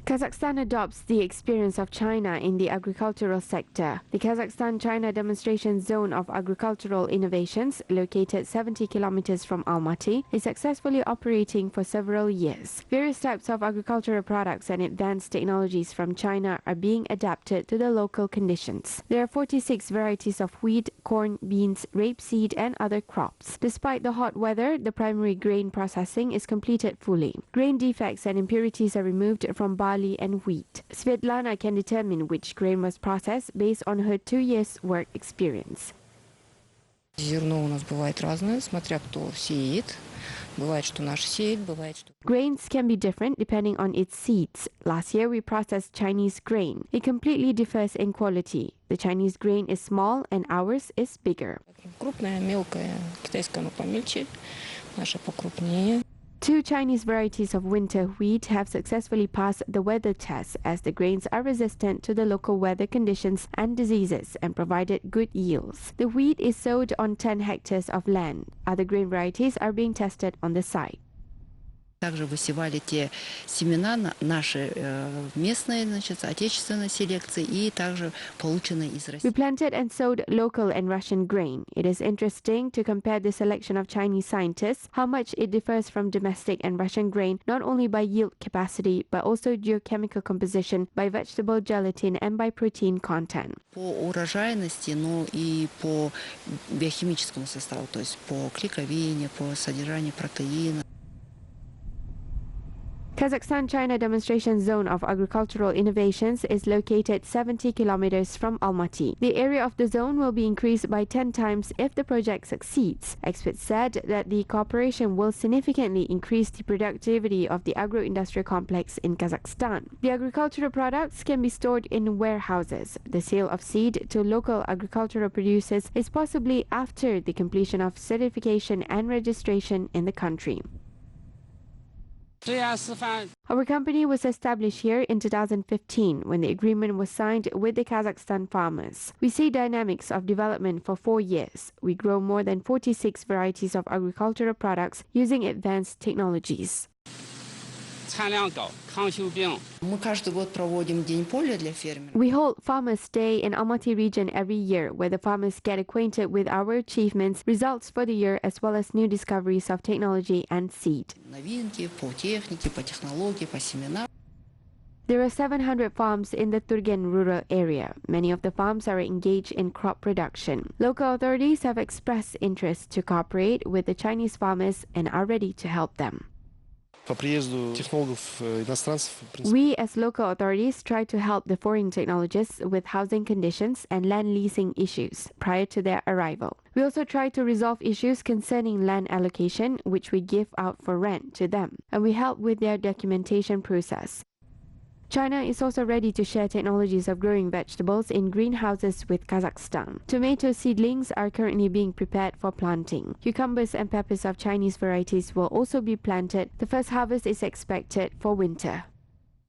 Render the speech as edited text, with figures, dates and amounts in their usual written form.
Kazakhstan adopts the experience of China in the agricultural sector. The Kazakhstan-China demonstration zone of agricultural innovations, located 70 kilometers from Almaty, is successfully operating for several years. Various types of agricultural products and advanced technologies from China are being adapted to the local conditions. There are 46 varieties of wheat, corn, beans, rapeseed, and other crops. Despite the hot weather, the primary grain processing is completed fully. Grain defects and impurities are removed from barley and wheat. Svetlana can determine which grain was processed based on her 2 years' work experience. Зерно у нас бывает разное, смотря кто сеет. Бывает, что наш сеет, бывает, что... Grains can be different depending on its seeds. Last year we processed Chinese grain. It completely differs in quality. The Chinese grain is small and ours is bigger. Крупное, мелкое, китайское оно помельче, наше покрупнее. 2 Chinese varieties of winter wheat have successfully passed the weather test as the grains are resistant to the local weather conditions and diseases and provided good yields. The wheat is sowed on 10 hectares of land. Other grain varieties are being tested on the site. Также высевали те семена наши местные, отечественной селекции и также полученные из России. We planted and sowed local and Russian grain. It is interesting to compare the selection of Chinese scientists, how much it differs from domestic and Russian grain, not only by yield capacity, but also geochemical composition, by vegetable gelatin and by protein content. По урожайности, но и по биохимическому составу, то есть по клейковине, по содержанию протеина. Kazakhstan-China demonstration zone of agricultural innovations is located 70 kilometers from Almaty. The area of the zone will be increased by 10 times if the project succeeds. Experts said that the cooperation will significantly increase the productivity of the agro-industrial complex in Kazakhstan. The agricultural products can be stored in warehouses. The sale of seed to local agricultural producers is possibly after the completion of certification and registration in the country. Our company was established here in 2015 when the agreement was signed with the Kazakhstan farmers. We see dynamics of development for 4 years. We grow more than 46 varieties of agricultural products using advanced technologies. Мы каждый год проводим День поля для фермеров. We hold Farmers' Day in Almaty region every year, where the farmers get acquainted with our achievemements, results for the year, as well as new discoveries of technology and seed. Новинки по технике, по технологии, по семенам. There are 700 farms in the Turgen rural area. Many of the farms are engaged in crop production. Local authorities have expressed interest to cooperate with the Chinese farmers and are ready to help them. We as local authorities try to help the foreign technologists with housing conditions and land leasing issues prior to their arrival. We also try to resolve issues concerning land allocation, which we give out for rent to them, and we help with their documentation process. China is also ready to share technologies of growing vegetables in greenhouses with Kazakhstan. Tomato seedlings are currently being prepared for planting. Cucumbers and peppers of Chinese varieties will also be planted. The first harvest is expected for winter.